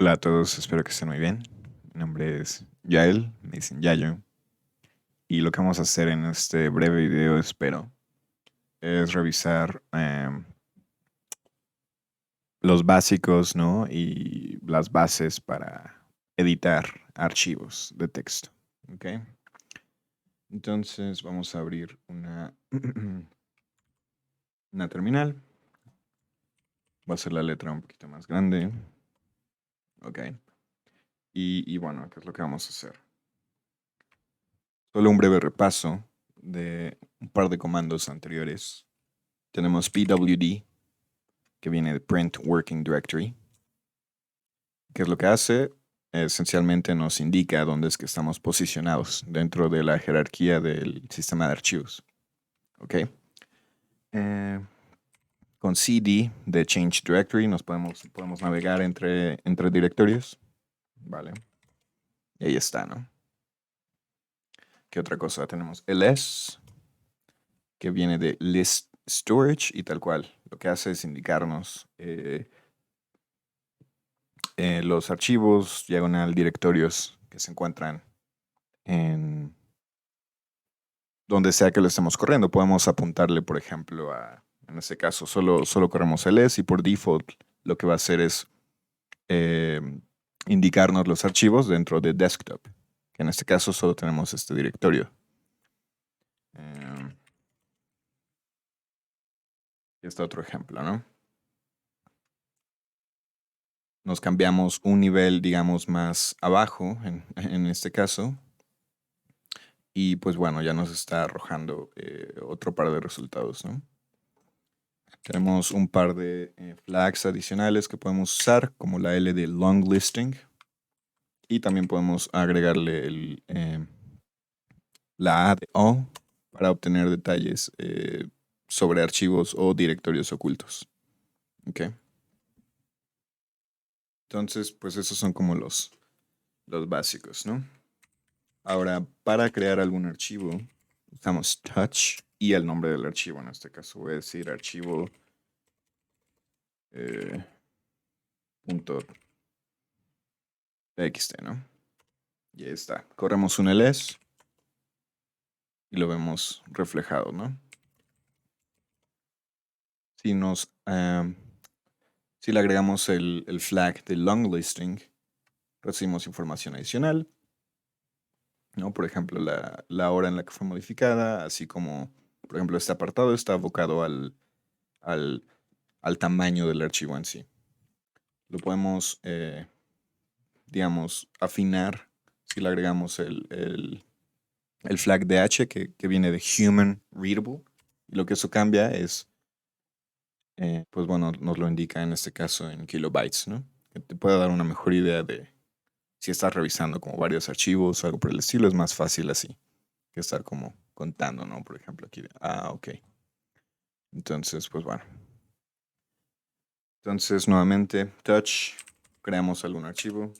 Hola a todos, espero que estén muy bien. Mi nombre es Yael, me dicen Yayo. Y lo que vamos a hacer en este breve video, espero, es revisar los básicos, ¿no? Y las bases para editar archivos de texto. ¿Ok? Entonces vamos a abrir una terminal. Va a ser la letra un poquito más grande. ¿Ok? Y bueno, ¿qué es lo que vamos a hacer? Solo un breve repaso de un par de comandos anteriores. Tenemos pwd, que viene de Print Working Directory. ¿Qué es lo que hace? Esencialmente nos indica dónde es que estamos posicionados dentro de la jerarquía del sistema de archivos. ¿Ok? Con cd de Change Directory nos podemos navegar entre directorios. Vale. Y ahí está, ¿no? ¿Qué otra cosa? Tenemos ls, que viene de List Storage y tal cual. Lo que hace es indicarnos los archivos diagonal directorios que se encuentran en donde sea que lo estemos corriendo. Podemos apuntarle, por ejemplo, en este caso, solo corremos ls y por default lo que va a hacer es eh, indicarnos los archivos dentro de desktop, que en este caso solo tenemos este directorio. Y este otro ejemplo, ¿no? Nos cambiamos un nivel, digamos, más abajo, en este caso, y pues bueno, ya nos está arrojando otro par de resultados, ¿no? Tenemos un par de flags adicionales que podemos usar, como la L de long listing, y también podemos agregarle la A de all para obtener detalles sobre archivos o directorios ocultos. ¿Ok? Entonces, pues esos son como los básicos, ¿no? Ahora, para crear algún archivo, usamos touch y el nombre del archivo. En este caso voy a decir archivo punto .txt, ¿no? Y ahí está. Corremos un ls y lo vemos reflejado, ¿no? Si si le agregamos el flag de long listing, recibimos información adicional, ¿no? Por ejemplo, la hora en la que fue modificada, así como, por ejemplo, este apartado está abocado al, al tamaño del archivo en sí. Lo podemos, digamos, afinar si le agregamos el flag DH que viene de Human Readable. Y lo que eso cambia es, pues bueno, nos lo indica en este caso en kilobytes, ¿no? Que te puede dar una mejor idea de si estás revisando como varios archivos o algo por el estilo. Es más fácil así que estar como contando, ¿no? Por ejemplo, aquí, ok. Entonces, pues bueno. Entonces, nuevamente, touch, creamos algún archivo.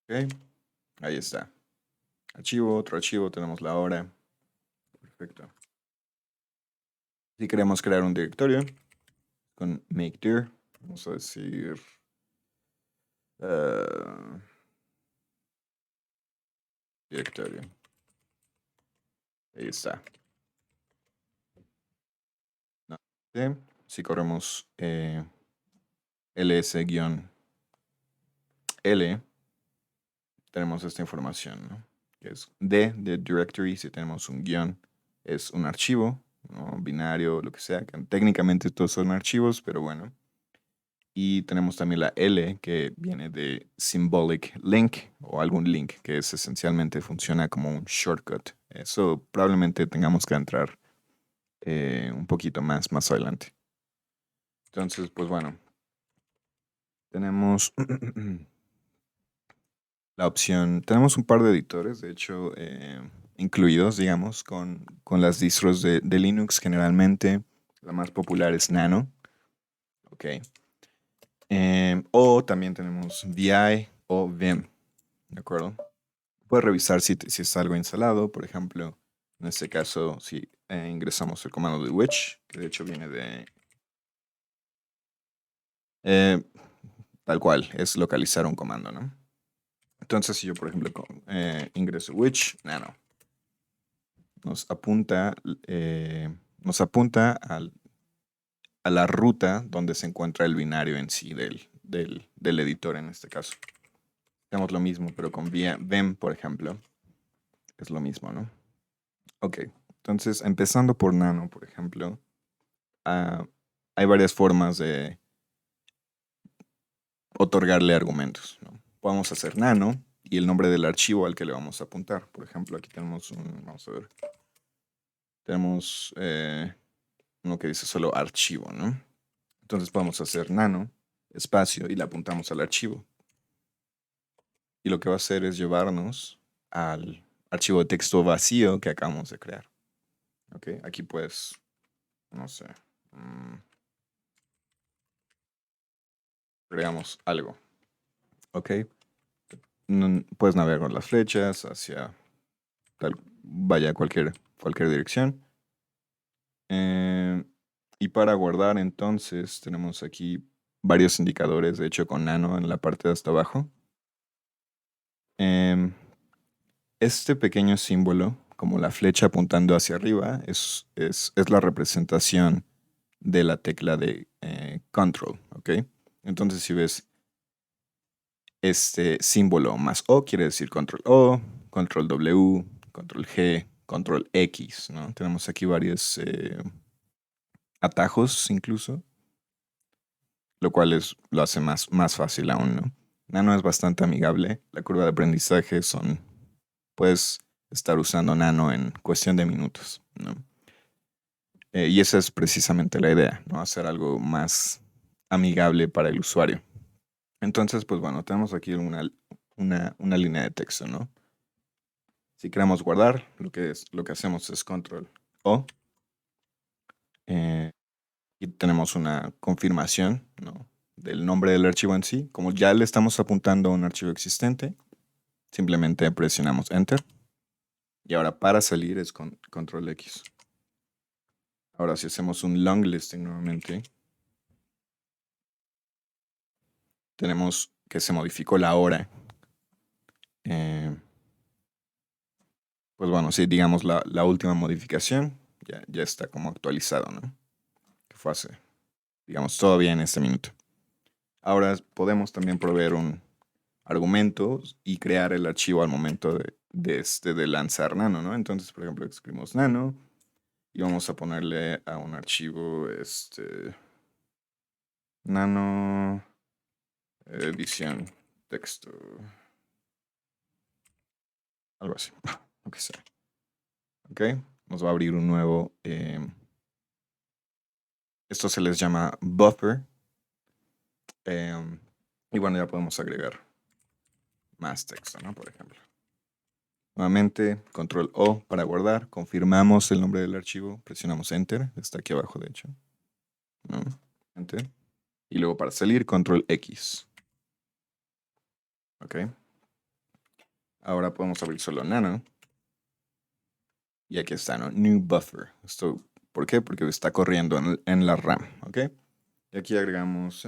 Ok, ahí está. Archivo, otro archivo, tenemos la hora. Perfecto. Si queremos crear un directorio, con make dir, vamos a decir directorio. Ahí está. No. ¿Sí? Si corremos ls-l, tenemos esta información, ¿no? Que es D de directory, si tenemos un guión, es un archivo, ¿no? Binario, lo que sea. Que técnicamente todos son archivos, pero bueno. Y tenemos también la L, que viene de symbolic link o algún link, que es esencialmente funciona como un shortcut. Eso probablemente tengamos que entrar un poquito más adelante. Entonces, pues bueno, tenemos la opción, tenemos un par de editores, de hecho, incluidos, digamos, con las distros de Linux generalmente. La más popular es Nano. Ok. O también tenemos VI o Vim. ¿De acuerdo? Puedes revisar si está algo instalado. Por ejemplo, en este caso, si ingresamos el comando de which, que de hecho viene Eh, Tal cual, es localizar un comando, ¿no? Entonces, si yo, por ejemplo, ingreso which nano, nos apunta, nos apunta a la ruta donde se encuentra el binario en sí del editor en este caso. Hacemos lo mismo, pero con vem, por ejemplo, es lo mismo, ¿no? Ok, entonces empezando por nano, por ejemplo, hay varias formas de otorgarle argumentos, ¿no? Podemos hacer nano y el nombre del archivo al que le vamos a apuntar. Por ejemplo, aquí tenemos vamos a ver, tenemos uno que dice solo archivo, ¿no? Entonces podemos hacer nano, espacio, y le apuntamos al archivo. Y lo que va a hacer es llevarnos al archivo de texto vacío que acabamos de crear. ¿Ok? Aquí pues, no sé, creamos algo. ¿Ok? Puedes navegar con las flechas hacia vaya a cualquier dirección. Y para guardar entonces tenemos aquí varios indicadores, de hecho con nano en la parte de hasta abajo. Em, Este pequeño símbolo, como la flecha apuntando hacia arriba, es la representación de la tecla de control, ¿ok? Entonces si ves este símbolo más O, quiere decir control O, control W, control G, control X, ¿no? Tenemos aquí varios atajos incluso, lo cual lo hace más fácil aún, ¿no? Nano es bastante amigable, la curva de aprendizaje puedes estar usando Nano en cuestión de minutos, ¿no? Y esa es precisamente la idea, ¿no? Hacer algo más amigable para el usuario. Entonces, pues bueno, tenemos aquí una línea de texto, ¿no? Si queremos guardar, lo que hacemos es control O. Y tenemos una confirmación, ¿no? Del nombre del archivo en sí. Como ya le estamos apuntando a un archivo existente, simplemente presionamos Enter. Y ahora para salir es control X. Ahora si hacemos un long listing nuevamente, tenemos que se modificó la hora. Pues bueno, sí, digamos la última modificación ya está como actualizado, ¿no? Que fue hace, digamos, todavía en este minuto. Ahora podemos también proveer un argumento y crear el archivo al momento de lanzar nano, ¿no? Entonces, por ejemplo, escribimos nano y vamos a ponerle a un archivo nano edición texto, algo así, aunque sea. ¿Ok? Nos va a abrir un nuevo, esto se les llama buffer. Y bueno, ya podemos agregar más texto, ¿no? Por ejemplo. Nuevamente, control O para guardar. Confirmamos el nombre del archivo. Presionamos Enter. Está aquí abajo, de hecho. ¿No? Enter. Y luego para salir, control X. ¿Ok? Ahora podemos abrir solo nano. Y aquí está, ¿no? New buffer. Esto, ¿por qué? Porque está corriendo en la RAM. ¿Ok? Y aquí agregamos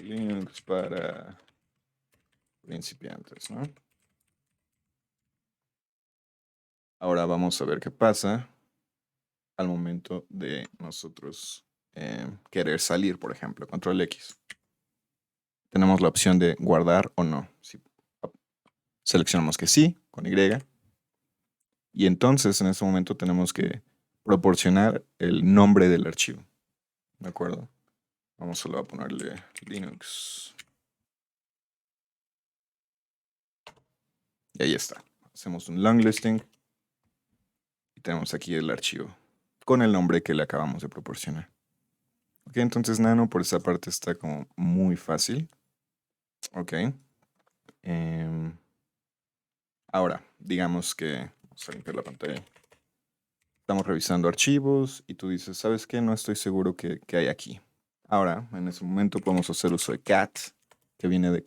Linux para principiantes, ¿no? Ahora vamos a ver qué pasa al momento de nosotros querer salir, por ejemplo, control X. Tenemos la opción de guardar o no. Si seleccionamos que sí, con Y. Y entonces en ese momento tenemos que proporcionar el nombre del archivo. ¿De acuerdo? Vamos solo a ponerle Linux. Y ahí está. Hacemos un long listing. Y tenemos aquí el archivo con el nombre que le acabamos de proporcionar. Ok, entonces Nano por esa parte está como muy fácil. Ok. Ahora, digamos que vamos a limpiar la pantalla. Estamos revisando archivos y tú dices, ¿sabes qué? No estoy seguro qué hay aquí. Ahora, en ese momento podemos hacer uso de cat, que viene de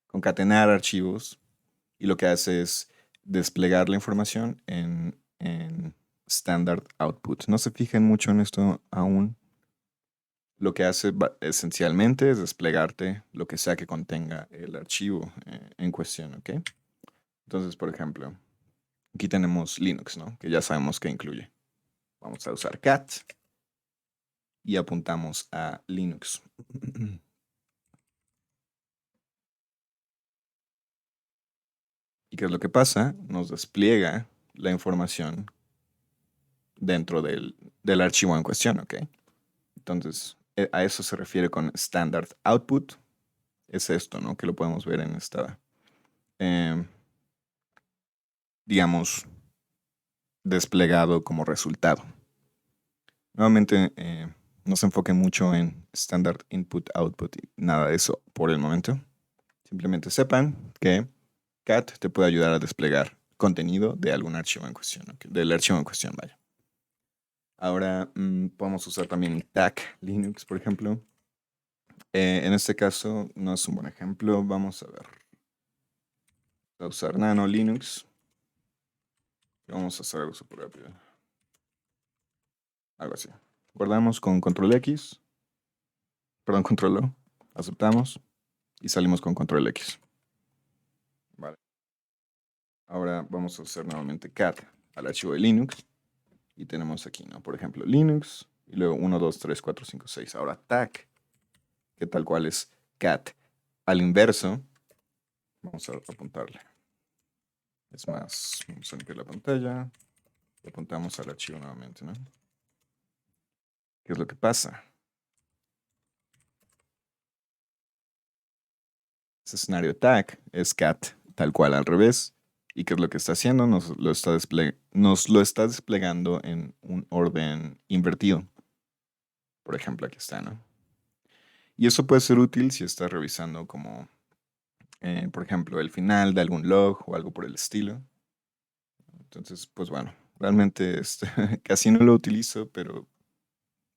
concatenar archivos, y lo que hace es desplegar la información standard output. No se fijen mucho en esto aún. Lo que hace esencialmente es desplegarte lo que sea que contenga el archivo en cuestión, ¿ok? Entonces, por ejemplo, aquí tenemos Linux, ¿no? Que ya sabemos que incluye. Vamos a usar cat y apuntamos a Linux. ¿Y qué es lo que pasa? Nos despliega la información dentro del archivo en cuestión, ¿ok? Entonces, a eso se refiere con standard output. Es esto, ¿no? Que lo podemos ver en esta, eh, digamos, desplegado como resultado. Nuevamente, no se enfoquen mucho en standard input output y nada de eso por el momento. Simplemente sepan que cat te puede ayudar a desplegar contenido de algún archivo en cuestión, ¿no? Del archivo en cuestión, vaya. Ahora podemos usar también TAC Linux, por ejemplo. En este caso no es un buen ejemplo. Vamos a ver. Voy a usar Nano Linux. Vamos a hacer algo súper rápido. Algo así. Guardamos con control X. Perdón, control O. Aceptamos. Y salimos con control X. Vale. Ahora vamos a hacer nuevamente cat al archivo de Linux. Y tenemos aquí, ¿no? Por ejemplo, Linux. Y luego 1, 2, 3, 4, 5, 6. Ahora TAC, que tal cual es cat al inverso. Vamos a apuntarle. Es más, vamos a limpiar la pantalla. Y apuntamos al archivo nuevamente, ¿no? ¿Qué es lo que pasa? Ese escenario tag es cat tal cual al revés. ¿Y qué es lo que está haciendo? Nos lo está desplegando en un orden invertido. Por ejemplo, aquí está, ¿no? Y eso puede ser útil si estás revisando como, por ejemplo, el final de algún log o algo por el estilo. Entonces, pues bueno, realmente casi no lo utilizo, pero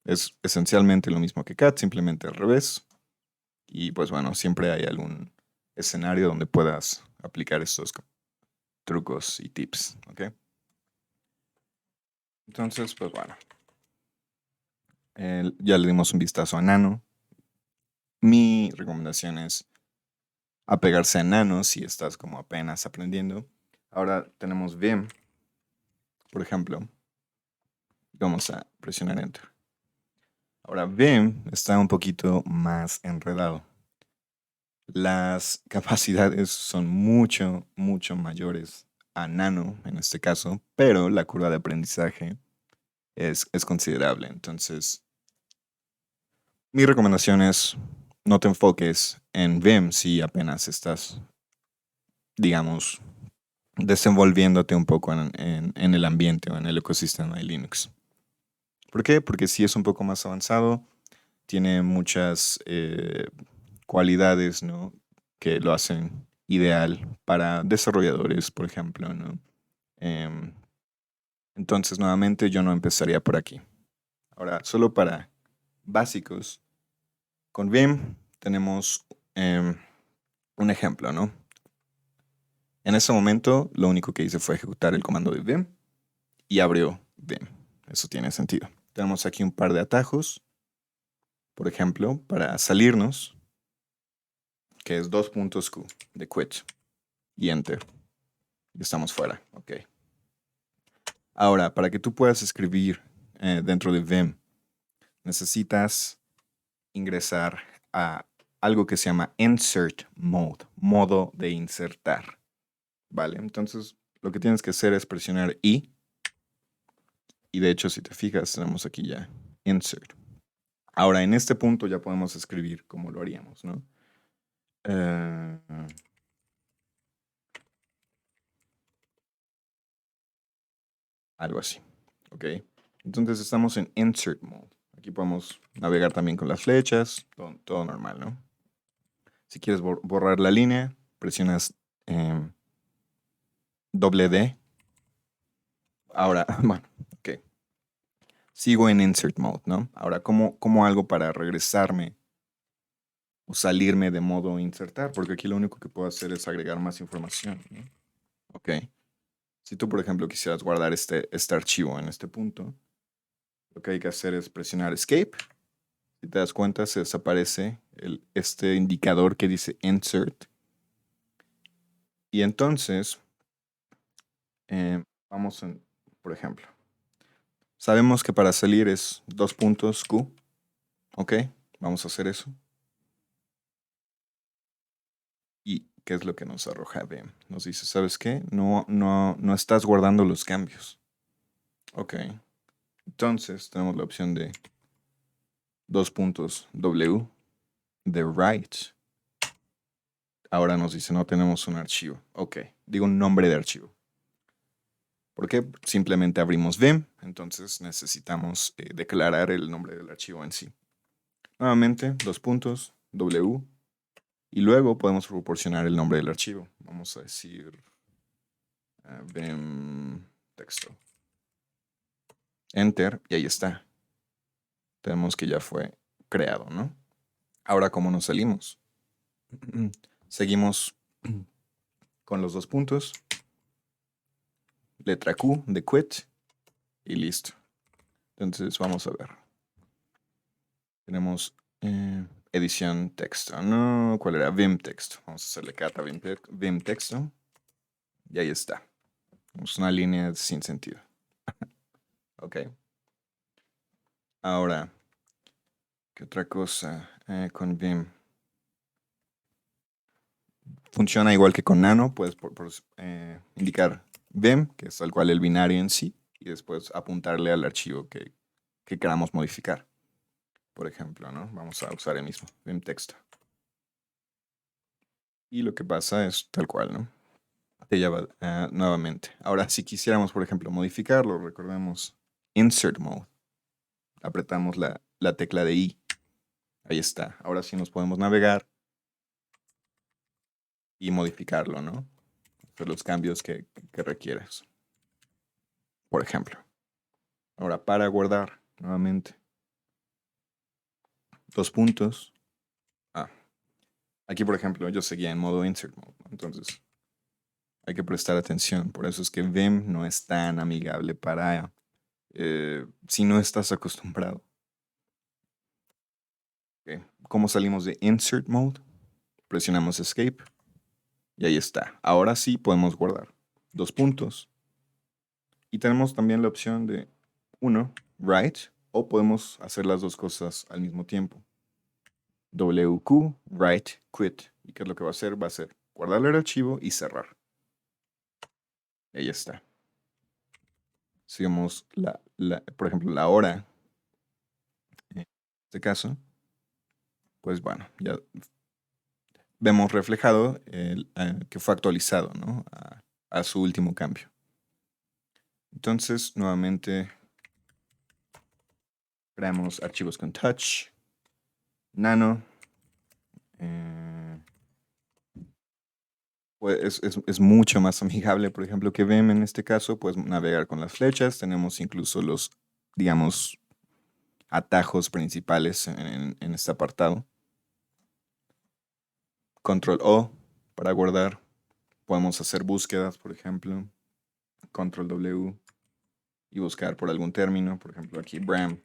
es esencialmente lo mismo que cat, simplemente al revés. Y pues bueno, siempre hay algún escenario donde puedas aplicar estos trucos y tips, ¿ok? Entonces, pues bueno, ya le dimos un vistazo a Nano. Mi recomendación es apegarse a Nano si estás como apenas aprendiendo. Ahora tenemos Vim, por ejemplo. Vamos a presionar Enter. Ahora Vim está un poquito más enredado. Las capacidades son mucho, mucho mayores a Nano en este caso, pero la curva de aprendizaje es considerable. Entonces, mi recomendación es no te enfoques en Vim si apenas estás, digamos, desenvolviéndote un poco en el ambiente o en el ecosistema de Linux. ¿Por qué? Porque si es un poco más avanzado, tiene muchas cualidades, ¿no? Que lo hacen ideal para desarrolladores, por ejemplo, ¿no? Em, entonces, nuevamente, yo no empezaría por aquí. Ahora, solo para básicos, con Vim tenemos un ejemplo, ¿no? En ese momento, lo único que hice fue ejecutar el comando de Vim y abrió Vim. Eso tiene sentido. Tenemos aquí un par de atajos. Por ejemplo, para salirnos, que es 2 puntos Q de quit y enter. Y estamos fuera. Ok. Ahora, para que tú puedas escribir dentro de Vim, necesitas ingresar a algo que se llama insert mode, modo de insertar. ¿Vale? Entonces, lo que tienes que hacer es presionar I. Y de hecho, si te fijas, tenemos aquí ya insert. Ahora, en este punto ya podemos escribir como lo haríamos, ¿no? Algo así. ¿Ok? Entonces estamos en insert mode. Aquí podemos navegar también con las flechas, todo normal, ¿no? Si quieres borrar la línea, presionas doble D. Ahora, bueno, ok. Sigo en insert mode, ¿no? Ahora, ¿cómo algo para regresarme o salirme de modo insertar? Porque aquí lo único que puedo hacer es agregar más información, ¿no? Ok. Si tú, por ejemplo, quisieras guardar este archivo en este punto, lo que hay que hacer es presionar Escape. Si te das cuenta, se desaparece este indicador que dice Insert. Y entonces, vamos, por ejemplo, sabemos que para salir es 2 puntos Q. Ok, vamos a hacer eso. ¿Y qué es lo que nos arroja Vim? Nos dice, ¿sabes qué? No estás guardando los cambios. Ok, entonces tenemos la opción de 2 puntos W de write. Ahora nos dice, no tenemos un archivo. Ok, digo un nombre de archivo. ¿Por qué? Simplemente abrimos Vim, entonces necesitamos declarar el nombre del archivo en sí. Nuevamente, 2 puntos, W, y luego podemos proporcionar el nombre del archivo. Vamos a decir Vim texto. Enter, y ahí está. Tenemos que ya fue creado, ¿no? Ahora, ¿cómo nos salimos? Seguimos con los 2 puntos, letra Q de quit, y listo. Entonces, vamos a ver. Tenemos edición texto. No, ¿cuál era? Vim texto. Vamos a hacerle cat a Vim texto. Y ahí está. Es una línea sin sentido. Ok. Ahora, ¿qué otra cosa con Vim? Funciona igual que con Nano. Puedes indicar Vim, que es tal cual el binario en sí, y después apuntarle al archivo que queramos modificar. Por ejemplo, ¿no? Vamos a usar el mismo, Vim texto. Y lo que pasa es tal cual, ¿no? Te lleva nuevamente. Ahora, si quisiéramos, por ejemplo, modificarlo, recordemos Insert Mode. Apretamos la tecla de I. Ahí está. Ahora sí nos podemos navegar y modificarlo, ¿no? Hacer los cambios que requieres. Por ejemplo. Ahora, para guardar, nuevamente. 2 puntos. Aquí, por ejemplo, yo seguía en modo Insert Mode, ¿no? Entonces, hay que prestar atención. Por eso es que Vim no es tan amigable para si no estás acostumbrado. Okay. ¿Cómo salimos de Insert Mode? Presionamos Escape. Y ahí está. Ahora sí podemos guardar. 2 puntos. Y tenemos también la opción de 1, write. O podemos hacer las dos cosas al mismo tiempo. WQ, write, quit. ¿Y qué es lo que va a hacer? Va a ser guardar el archivo y cerrar. Ahí está. Sigamos por ejemplo, la hora. En este caso, pues bueno, ya vemos reflejado que fue actualizado, ¿no? A su último cambio. Entonces, nuevamente, creamos archivos con touch, nano. Pues es mucho más amigable, por ejemplo, que Vim en este caso. Puedes navegar con las flechas. Tenemos incluso los, digamos, atajos principales en este apartado. Control O para guardar. Podemos hacer búsquedas, por ejemplo. Control W y buscar por algún término. Por ejemplo, aquí Bram.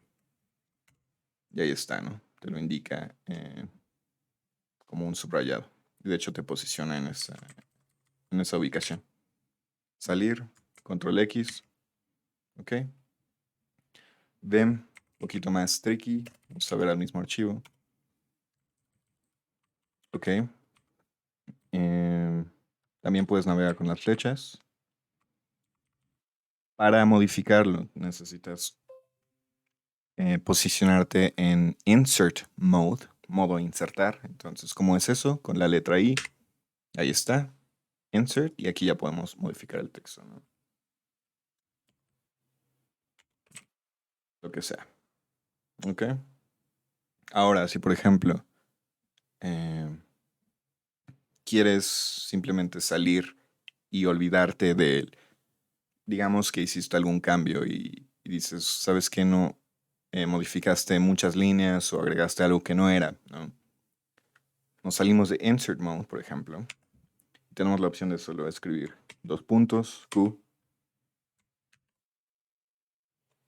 Y ahí está, ¿no? Te lo indica como un subrayado. Y de hecho te posiciona en esa ubicación. Salir, Control X. Ok. Vim, un poquito más tricky. Vamos a ver al mismo archivo. Ok. También puedes navegar con las flechas. Para modificarlo necesitas posicionarte en Insert Mode, modo insertar. Entonces, ¿cómo es eso? Con la letra I. Ahí está. Insert. Y aquí ya podemos modificar el texto, ¿no? Lo que sea. Ok. Ahora, si por ejemplo quieres simplemente salir y olvidarte de, digamos que hiciste algún cambio y dices, ¿sabes qué? No modificaste muchas líneas o agregaste algo que no era, ¿no? Nos salimos de Insert Mode, por ejemplo. Tenemos la opción de solo escribir 2 puntos, Q,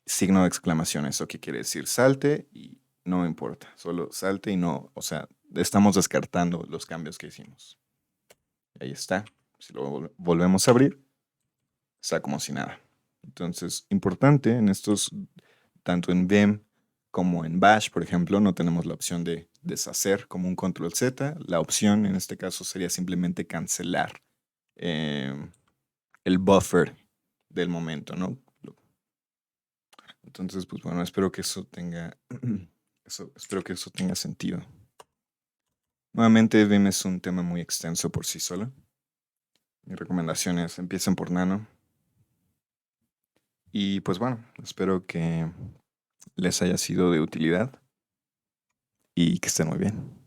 signo de exclamación. ¿Eso qué quiere decir? Salte y no me importa. Solo salte y no, o sea, estamos descartando los cambios que hicimos. Y ahí está. Si lo volvemos a abrir, está como si nada. Entonces, importante en estos, tanto en Vim como en Bash, por ejemplo, no tenemos la opción de deshacer como un control Z. La opción en este caso sería simplemente cancelar eh, el buffer del momento, ¿no? Entonces, pues bueno, espero que eso tenga, espero que eso tenga sentido. Nuevamente, Vim es un tema muy extenso por sí solo. Mi recomendación es empiecen por Nano. Y pues bueno, espero que les haya sido de utilidad y que estén muy bien.